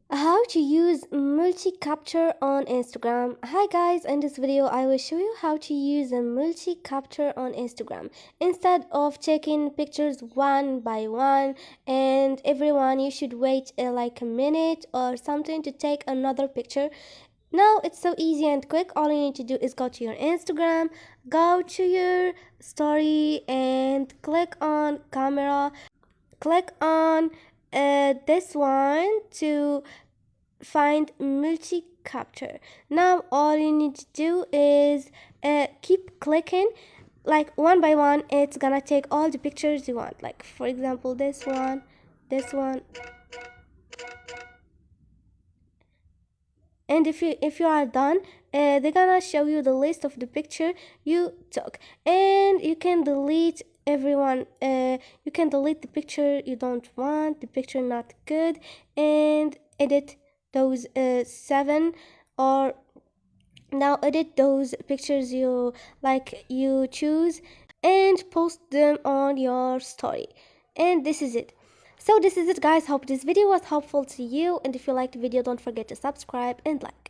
How to use multi-capture on Instagram. Hi guys, in this video I will show you how to use a multi-capture on Instagram. Instead of taking pictures one by one and everyone you should wait like a minute or something to take another picture. Now it's so easy and quick. All you need to do is go to your Instagram, go to your story and click on camera. Click on this one to find multi-capture. Now all you need to do is keep clicking like one by one. It's gonna take all the pictures you want, like for example this one, and if you are done, they're gonna show you the list of the picture you took, and you can delete everyone. You can delete the picture you don't want, the picture not good, and edit those 7, or now edit those pictures you choose and post them on your story. And this is it. So this is it guys. Hope this video was helpful to you, and if you liked the video don't forget to subscribe and like.